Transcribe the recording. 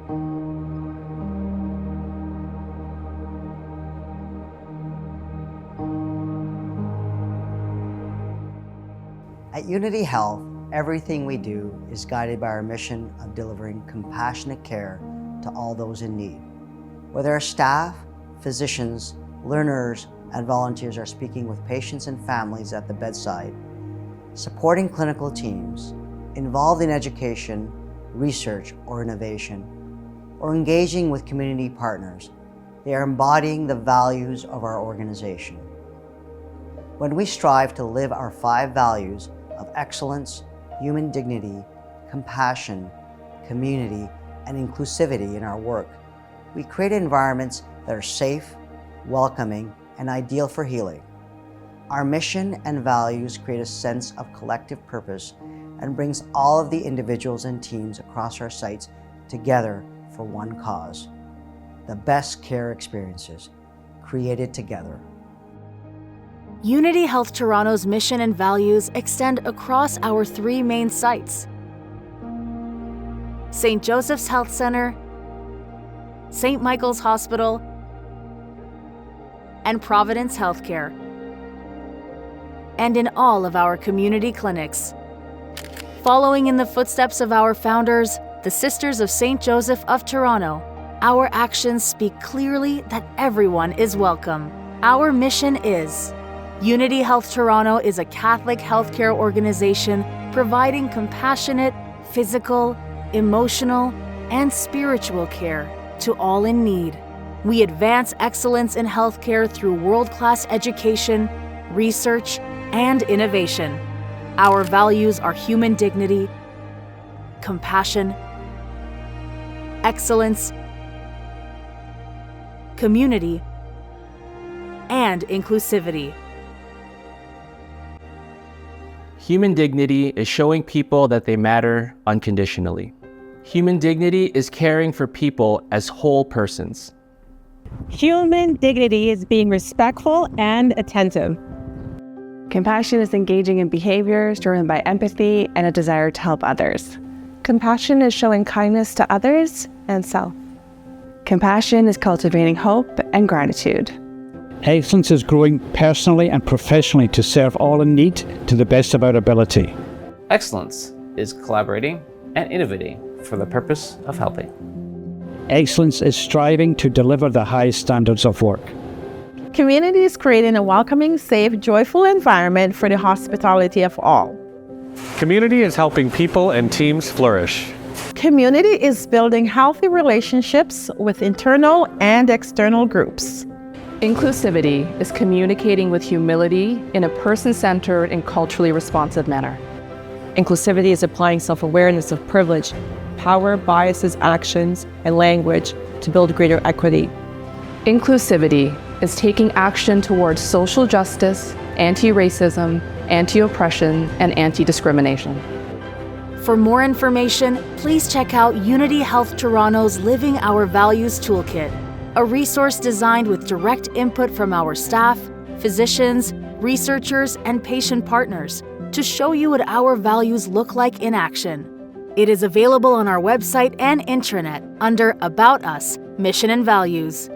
At Unity Health, everything we do is guided by our mission of delivering compassionate care to all those in need. Whether our staff, physicians, learners, and volunteers are speaking with patients and families at the bedside, supporting clinical teams, involved in education, research, or innovation, or engaging with community partners, they are embodying the values of our organization. When we strive to live our 5 values of excellence, human dignity, compassion, community, and inclusivity in our work, we create environments that are safe, welcoming, and ideal for healing. Our mission and values create a sense of collective purpose and brings all of the individuals and teams across our sites together for one cause: the best care experiences created together. Unity Health Toronto's mission and values extend across our 3 main sites: St. Joseph's Health Centre, St. Michael's Hospital, and Providence Healthcare, and in all of our community clinics. Following in the footsteps of our founders, the Sisters of St. Joseph of Toronto, our actions speak clearly that everyone is welcome. Our mission is: Unity Health Toronto is a Catholic healthcare organization providing compassionate, physical, emotional, and spiritual care to all in need. We advance excellence in healthcare through world-class education, research, and innovation. Our values are human dignity, compassion, excellence, community, and inclusivity. Human dignity is showing people that they matter unconditionally. Human dignity is caring for people as whole persons. Human dignity is being respectful and attentive. Compassion is engaging in behaviors driven by empathy and a desire to help others. Compassion is showing kindness to others and self. Compassion is cultivating hope and gratitude. Excellence is growing personally and professionally to serve all in need to the best of our ability. Excellence is collaborating and innovating for the purpose of helping. Excellence is striving to deliver the highest standards of work. Community is creating a welcoming, safe, joyful environment for the hospitality of all. Community is helping people and teams flourish. Community is building healthy relationships with internal and external groups. Inclusivity is communicating with humility in a person-centered and culturally responsive manner. Inclusivity is applying self-awareness of privilege, power, biases, actions, and language to build greater equity. Inclusivity is taking action towards social justice, anti-racism, anti-oppression, and anti-discrimination. For more information, please check out Unity Health Toronto's Living Our Values Toolkit, a resource designed with direct input from our staff, physicians, researchers, and patient partners to show you what our values look like in action. It is available on our website and intranet under About Us, Mission and Values.